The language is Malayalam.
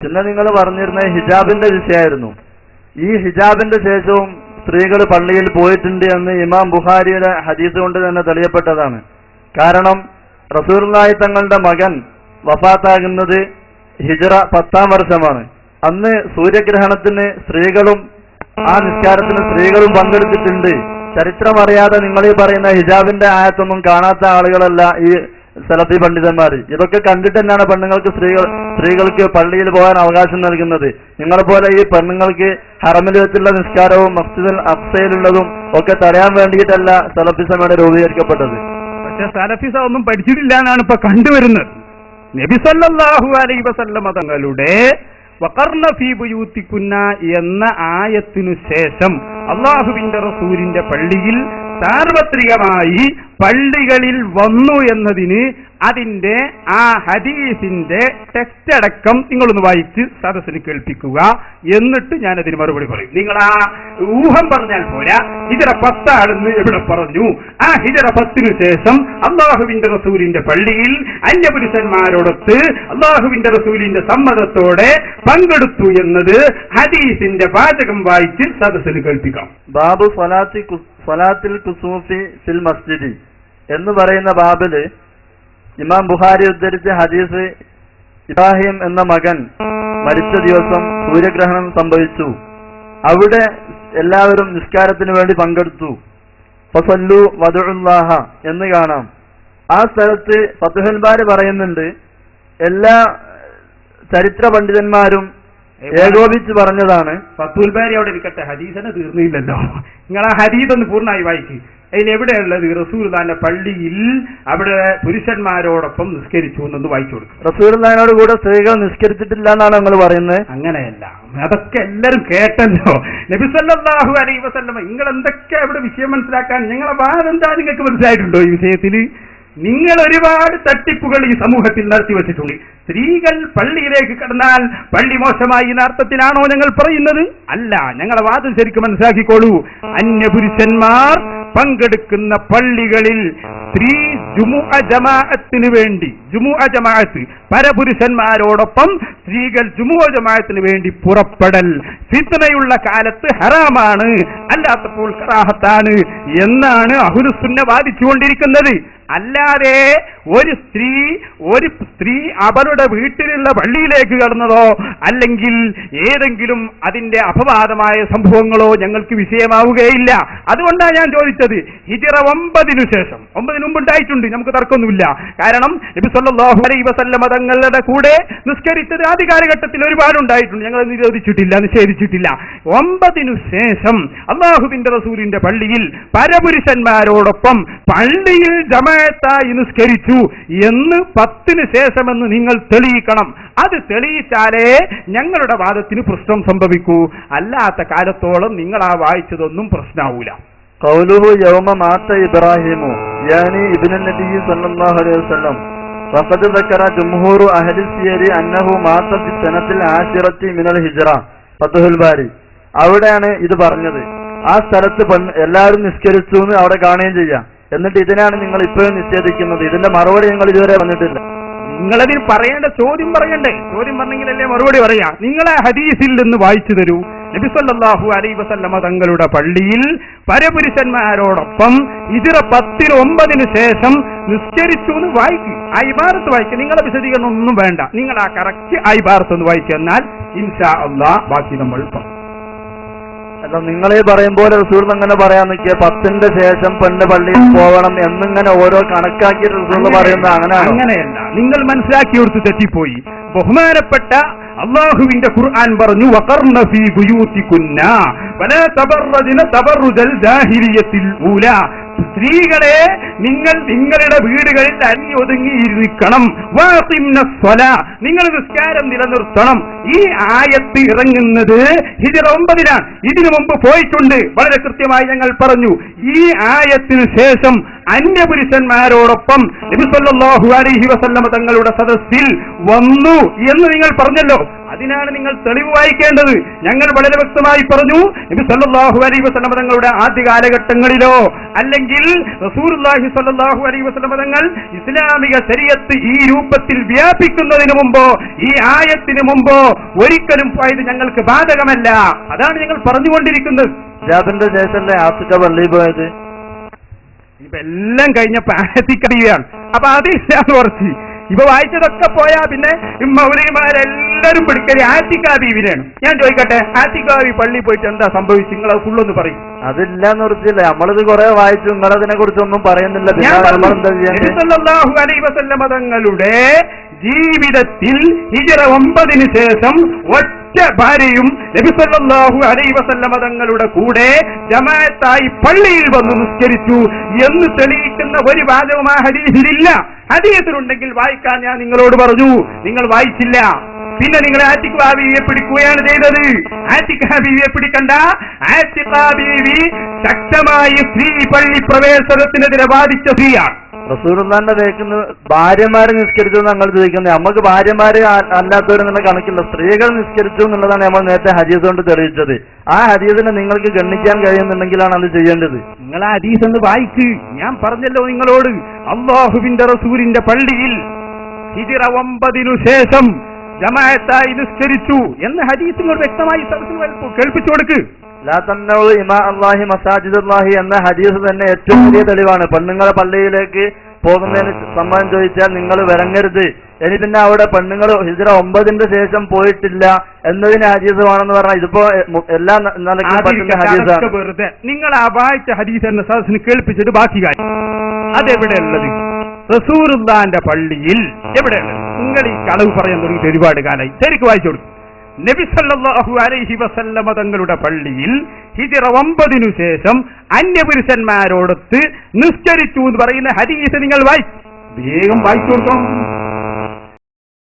പിന്നെ നിങ്ങൾ പറഞ്ഞിരുന്ന ഹിജാബിന്റെ വിഷയമായിരുന്നു. ഈ ഹിജാബിന്റെ ശേഷവും സ്ത്രീകൾ പള്ളിയിൽ പോയിട്ടുണ്ട് എന്ന് ഇമാം ബുഖാരിയുടെ ഹദീസ് കൊണ്ട് തന്നെ തെളിയപ്പെട്ടതാണ്. കാരണം റസൂലുള്ളാഹി തങ്ങളുടെ മകൻ വഫാത്താകുന്നത് ഹിജ്റ 10-ാം വർഷമാണ്. അന്ന് സൂര്യഗ്രഹണത്തിന് സ്ത്രീകളും ആ നിസ്കാരത്തിന് സ്ത്രീകളും പങ്കെടുത്തിട്ടുണ്ട്. ചരിത്രമറിയാതെ നിങ്ങൾ ഈ പറയുന്ന ഹിജാബിന്റെ ആയത്തൊന്നും കാണാത്ത ആളുകളല്ല ഈ സലഫി പണ്ഡിതന്മാർ. ഇതൊക്കെ കണ്ടിട്ട് തന്നെയാണ് പെണ്ണുങ്ങൾക്ക് സ്ത്രീകൾക്ക് പള്ളിയിൽ പോകാൻ അവകാശം നൽകുന്നത്. നിങ്ങളെപ്പോലെ ഈ പെണ്ണുങ്ങൾക്ക് ഹറമിൽ വെച്ചുള്ള നിസ്കാരവും മസ്ജിദുൽ അഖ്സയിലുള്ളതും ഒക്കെ തടയാൻ വേണ്ടിയിട്ടല്ല സലഫിസം ഇവിടെ രൂപീകരിക്കപ്പെട്ടത്. പക്ഷെ സലഫിസം ഒന്നും പഠിച്ചിട്ടില്ല എന്നാണ് ഇപ്പൊ കണ്ടുവരുന്നത്. നബി സല്ലല്ലാഹു അലൈഹി വസല്ലമ തങ്ങളുടെ വഖർന ഫീ ബുയൂതികുന്ന എന്ന ആയത്തിനു ശേഷം അല്ലാഹുവിന്റെ റസൂലിന്റെ പള്ളിയിൽ സാർവത്രികമായി പള്ളികളിൽ വന്നു എന്നതിന് അതിന്റെ ആ ഹദീസിന്റെ ടെക്സ്റ്റ് അടക്കം നിങ്ങളൊന്ന് വായിച്ച് സദസ്സിന് കേൾപ്പിക്കുക. എന്നിട്ട് ഞാനതിന് മറുപടി പറയും. നിങ്ങൾ ആ ഊഹം പറഞ്ഞാൽ പോരാ. ഹിജ്റ 10 ആണെന്ന് എവിടെ പറഞ്ഞു? ആ ഹിജ്റ 10-ന് ശേഷം അല്ലാഹുവിന്റെ റസൂലിന്റെ പള്ളിയിൽ അന്യപുരുഷന്മാരോടൊത്ത് അല്ലാഹുവിന്റെ റസൂലിന്റെ സമ്മതത്തോടെ പങ്കെടുത്തു എന്നത് ഹദീസിന്റെ വാചകം വായിച്ച് സദസ്സിന് കേൾപ്പിക്കാം. ബാബു സ്വലാത്തിൽ കുസൂഫി ഫിൽ മസ്ജിദി എന്ന് പറയുന്ന ബാബില് ഇമാം ബുഖാരി ഉദ്ധരിച്ച ഹദീസ്, ഇബ്രാഹിം എന്ന മകൻ മരിച്ച ദിവസം സൂര്യഗ്രഹണം സംഭവിച്ചു. അവിടെ എല്ലാവരും നിസ്കാരത്തിന് വേണ്ടി പങ്കെടുത്തു. ഫസല്ലു വദഉല്ലാഹ എന്ന് കാണാം. ആ സ്ഥലത്ത് ഫത്ഹുൽ ബാരി പറയുന്നുണ്ട്, എല്ലാ ചരിത്ര പണ്ഡിതന്മാരും ഏകോപിച്ച് പറഞ്ഞതാണ്. ഫത്ഹുൽ ബാരി അവിടെ ഇരിക്കട്ടെ, ഹദീസിനെ തീർന്നില്ലല്ലോ. നിങ്ങൾ ആ ഹദീസ് ഒന്ന് പൂർണ്ണമായി വായിക്കും. അതിലെവിടെയുള്ളത്? റസൂലുള്ളാഹിന്റെ പള്ളിയിൽ അവിടെ പുരുഷന്മാരോടൊപ്പം നിസ്കരിച്ചു എന്നൊന്ന് വായിച്ചു കൊടുക്കും. റസൂലുള്ളാഹിനോട് കൂടെ സ്ത്രീകൾ നിസ്കരിച്ചിട്ടില്ല എന്നാണ് നിങ്ങൾ പറയുന്നത്. അങ്ങനെയല്ല, അതൊക്കെ എല്ലാരും കേട്ടല്ലോ. നബി സല്ലല്ലാഹു അലൈഹി വസല്ലം നിങ്ങൾ എന്തൊക്കെ അവിടെ വിഷയം മനസ്സിലാക്കാൻ ഞങ്ങളെ വാദം എന്താ നിങ്ങൾക്ക് മനസ്സിലായിട്ടുണ്ടോ? ഈ വിഷയത്തിൽ നിങ്ങൾ ഒരുപാട് തട്ടിപ്പുകൾ ഈ സമൂഹത്തിൽ നടത്തി വച്ചിട്ടുണ്ട്. സ്ത്രീകൾ പള്ളിയിലേക്ക് കടന്നാൽ പള്ളി മോശമായി എന്ന അർത്ഥത്തിലാണോ ഞങ്ങൾ പറയുന്നത്? അല്ല, ഞങ്ങളെ വാദം ശരിക്കും മനസ്സിലാക്കിക്കോളൂ. അന്യപുരുഷന്മാർ പങ്കെടുക്കുന്ന പള്ളികളിൽ സ്ത്രീ ജുമുഅ ജമാഅത്തിന് വേണ്ടി, ജുമുഅ ജമാഅത്ത് പരപുരുഷന്മാരോടൊപ്പം സ്ത്രീകൾ ജുമുഅ ജമാഅത്തിന് വേണ്ടി പുറപ്പെടൽ ഫിത്നയുള്ള കാലത്ത് ഹറാമാണ്, അല്ലാത്തപ്പോൾ കറാഹത്താണ് എന്നാണ് അഹ്ലുസുന്ന വാദിച്ചുകൊണ്ടിരിക്കുന്നത്. അല്ലാതെ ഒരു സ്ത്രീ അവരുടെ വീട്ടിലുള്ള പള്ളിയിലേക്ക് കടന്നതോ അല്ലെങ്കിൽ ഏതെങ്കിലും അതിന്റെ അപവാദമായ സംഭവങ്ങളോ ഞങ്ങൾക്ക് വിഷയമാവുകയില്ല. അതുകൊണ്ടാണ് ഞാൻ ചോദിച്ചത്. ഹിജ്റ 9-ന് ശേഷം, 9-ന് മുമ്പ് ഉണ്ടായിട്ടുണ്ട്, നമുക്ക് തർക്കമൊന്നുമില്ല. കാരണം നബി സല്ലല്ലാഹു അലൈഹി വസല്ലം തങ്ങളുടെ കൂടെ നിസ്കരിച്ചത് ആദ്യ കാലഘട്ടത്തിൽ ഒരുപാടുണ്ടായിട്ടുണ്ട്. ഞങ്ങൾ നിരോധിച്ചിട്ടില്ല, നിഷേധിച്ചിട്ടില്ല. 9-നു ശേഷം അല്ലാഹുവിന്റെ റസൂലിന്റെ പള്ളിയിൽ പരപുരുഷന്മാരോടൊപ്പം പള്ളിയിൽ ജമാഅത്തായി നിസ്കരിച്ചു എന്ന് 10-ന് ശേഷമെന്ന് നിങ്ങൾ തെളിയിക്കണം. അത് തെളിയിച്ചാലേ ഞങ്ങളുടെ വാദത്തിന് പ്രശ്നം സംഭവിക്കൂ. അല്ലാത്ത കാലത്തോളം നിങ്ങൾ ആ വായിച്ചതൊന്നും പ്രശ്നമാവൂല. ഖൗലുഹു യൗമ മാത ഇബ്രാഹിമു യാനി ഇബ്നു നബി സല്ലല്ലാഹു അലൈഹി വസല്ലം വഖദ് ദക്കറ ജംഹൂറു അഹ്ലി സിയരി അന്നഹു മാത ഫി സനത്തിൽ ആശിറത്തി മിനൽ ഹിജ്റ. ഫത്ഹുൽ ബാരി അവിടെയാണ് ഇത് പറഞ്ഞത്. ആ സ്ഥലത്ത് എല്ലാവരും നിസ്കരിച്ചു എന്ന് അവിടെ കാണുകയും ചെയ്യാം. എന്നിട്ട് ഇതിനാണ് നിങ്ങൾ ഇപ്പോഴും നിഷേധിക്കുന്നത്. ഇതിന്റെ മറുപടി നിങ്ങൾ ഇതുവരെ വന്നിട്ടില്ല. നിങ്ങളതിന് പറയേണ്ട ചോദ്യം പറയണ്ടേ? ചോദ്യം പറഞ്ഞെങ്കിലല്ലേ മറുപടി പറയാ. നിങ്ങളെ ഹദീസിൽ നിന്ന് വായിച്ചു തരൂ. നബി സല്ലല്ലാഹു അലൈഹി വസല്ലമ തങ്ങളുടെ പള്ളിയിൽ പരപുരുഷന്മാരോടൊപ്പം ഹിജ്റ 10-9-ന് ശേഷം നിസ്കരിച്ചു എന്ന് വായിക്കും. ആ ഇബാറത്ത് വായിക്കും. നിങ്ങളെ വിശദീകരണം ഒന്നും വേണ്ട. നിങ്ങൾ ആ കറക്റ്റ് ആ ഇബാറത്ത് ഒന്ന് വായിച്ചു തന്നാൽ ഇൻഷാ അല്ലാഹ് ബാക്കി നമ്മൾ പറയും. അല്ല, നിങ്ങളീ പറയുമ്പോൾ റസൂൽ അങ്ങനെ പറയാൻ നിൽക്കുക 10-ന്റെ ശേഷം പെണ്ണ് പള്ളിയിൽ പോകണം എന്നിങ്ങനെ ഓരോ കണക്കാക്കി റസൂൽ പറയുന്നത് അങ്ങനെയല്ല. നിങ്ങൾ മനസ്സിലാക്കിയെടുത്ത് തെറ്റിപ്പോയി. ബഹുമാനപ്പെട്ട അല്ലാഹുവിന്റെ ഖുർആൻ പറഞ്ഞു, വഖർന ഫീ ബുയൂതികുന്ന വലാ തബറജ്ന തബറുജൽ ജാഹിലിയ്യത്തിൽ ഊലാ. സ്ത്രീകളെ നിങ്ങൾ നിങ്ങളുടെ വീടുകളിൽ ഒതുങ്ങിയിരിക്കണം. നിങ്ങൾ നിസ്കാരം നിലനിർത്തണം. ഈ ആയത്ത് ഇറങ്ങുന്നത് ഹിജ്റ 9-ലാണ്. ഇതിനു മുമ്പ് പോയിട്ടുണ്ട്. വളരെ കൃത്യമായി ഞങ്ങൾ പറഞ്ഞു. ഈ ആയത്തിന് ശേഷം അന്യപുരുഷന്മാരോടൊപ്പം നബി സല്ലല്ലാഹു അലൈഹി വസല്ലം തങ്ങളുടെ സദസ്സിൽ വന്നു എന്ന് നിങ്ങൾ പറഞ്ഞല്ലോ. അതിനാണ് നിങ്ങൾ തെളിവ് വായിക്കേണ്ടത്. ഞങ്ങൾ വളരെ വ്യക്തമായി പറഞ്ഞു, നബി സല്ലല്ലാഹു അലൈഹി വസല്ലം തങ്ങളുടെ ആദ്യ കാലഘട്ടങ്ങളിലോ അല്ലെങ്കിൽ റസൂലുള്ളാഹി സ്വല്ലല്ലാഹു അലൈഹി വസല്ലം തങ്ങൾ ഇസ്ലാമിക ശരീഅത്ത് ഈ രൂപത്തിൽ വ്യാപിക്കുന്നതിന് മുമ്പോ ഈ ആയത്തിന് മുമ്പോ ഒരിക്കലും പോയത് ഞങ്ങൾക്ക് ബാധകമല്ല. അതാണ് ഞങ്ങൾ പറഞ്ഞുകൊണ്ടിരിക്കുന്നത്. ഹിജാബിന്റെ ശേഷമല്ലേ ആഫ്രിക്ക പള്ളിയിൽ പോയത്? ഇപ്പൊ എല്ലാം കഴിഞ്ഞപ്പോ ആയത്തിക്കറിയാണ്. അപ്പൊ അതില്ലാന്ന് കുറച്ച് ഇപ്പൊ വായിച്ചതൊക്കെ പോയാ പിന്നെ മൗലവിമാരെല്ലാരും പിടിക്കല് ആറ്റിക്കാ ബീവിനെയാണ്. ഞാൻ ചോദിക്കട്ടെ, ആറ്റിക്കാ ബീവി പള്ളിയിൽ പോയിട്ട് എന്താ സംഭവിച്ചു? നിങ്ങൾ അത് ഫുള്ളൊന്ന് പറയും. അതില്ലാന്ന് ഉറച്ചില്ല. നമ്മളിത് കുറെ വായിച്ചു, നിങ്ങളതിനെ കുറിച്ചൊന്നും പറയുന്നില്ല. സല്ലല്ലാഹു അലൈഹി വസല്ലം തങ്ങളുടെ ജീവിതത്തിൽ ഹിജ്റ 9 ശേഷം ഒറ്റ ഭാര്യയും നബി സല്ലല്ലാഹു അലൈഹി വസല്ലം തങ്ങളുടെ കൂടെ ജമാഅത്തായി പള്ളിയിൽ വന്ന് നിസ്കരിച്ചു എന്ന് തെളിയിക്കുന്ന ഒരു വാദവും ആ ഹദീസിലില്ല. ഹദീസിലുണ്ടെങ്കിൽ വായിക്കാൻ ഞാൻ നിങ്ങളോട് പറഞ്ഞു, നിങ്ങൾ വായിച്ചില്ല. പിന്നെ നിങ്ങൾ ആറ്റിക്കാ ബീവിയെ പിടിക്കുകയാണ് ചെയ്തത്. ആറ്റിക്കാ ബീവിയെ പിടിക്കണ്ട. ആറ്റിക്കാ ബീവി ശക്തമായി സ്ത്രീ പള്ളി പ്രവേശനത്തിനെതിരെ വാദിച്ച സ്ത്രീയാണ്. റസൂലുള്ളാഹിന്റെ വേക്കുന്ന ഭാര്യമാര് നിസ്കരിച്ചു ഞങ്ങൾ ചോദിക്കുന്നത്. നമുക്ക് ഭാര്യമാര് അല്ലാത്തവരെന്നുള്ള കണക്കില്ല, സ്ത്രീകൾ നിസ്കരിച്ചു എന്നുള്ളതാണ് നമ്മൾ നേരത്തെ ഹദീസ് കൊണ്ട് തെളിയിച്ചത്. ആ ഹദീസിനെ നിങ്ങൾക്ക് ഗണ്ണിക്കാൻ കഴിയുന്നുണ്ടെങ്കിലാണ് അത് ചെയ്യേണ്ടത്. നിങ്ങൾ ആ ഹദീസ് ഒന്ന് വായിക്ക്. ഞാൻ പറഞ്ഞല്ലോ നിങ്ങളോട്, അല്ലാഹുവിന്റെ റസൂലിന്റെ പള്ളിയിൽ ഹിജ്റ 9 ശേഷം ജമാഅത്തായി നിസ്കരിച്ചു എന്ന് ഹദീസ് നിങ്ങൾ വ്യക്തമായി കേൾപ്പിച്ചു കൊടുക്ക്. ലാ തംനഉ ഇമാ അല്ലാഹി മസാജിദുല്ലാഹി എന്ന ഹദീസ് തന്നെ ഏറ്റവും വലിയ തെളിവാണ്. പെണ്ണുങ്ങളെ പള്ളിയിലേക്ക് പോകുന്നതിന് സമ്മതം ചോദിച്ചാൽ നിങ്ങൾ വരങ്ങരുത്. ഇനി പിന്നെ അവിടെ പെണ്ണുങ്ങൾ ഹിജ്റ 9 ശേഷം പോയിട്ടില്ല എന്നതിന് ഹദീസുമാണെന്ന് പറഞ്ഞാൽ ഇതിപ്പോ എല്ലാ നിലയ്ക്കും പറ്റുന്ന ഹദീസാണ്. വെറുതെ നിങ്ങൾ ആ വായിച്ച ഹദീസ് എന്ന സദസ്സിന് കേൾപ്പിച്ചിട്ട് ബാക്കി കാര്യം അതെവിടെയുള്ളത്? റസൂലുള്ളാഹിന്റെ പള്ളിയിൽ എവിടെയുള്ളത്? നിങ്ങൾ ഈ കളവ് പറയാൻ തുടങ്ങിയിട്ട് ഒരുപാട് കാലമായി. ശരിക്കും വായിച്ചു കൊടുക്കും. നബി സല്ലല്ലാഹു അലൈഹി വസല്ലമ തങ്ങളുടെ പള്ളിയിൽ ഹിജ്റ 9 ശേഷം അന്യപുരുഷന്മാരോടൊത്ത് നിസ്കരിച്ചു എന്ന് പറയുന്ന ഹദീസ് നിങ്ങൾ വേഗം വായിച്ചു കൊടുക്കണം.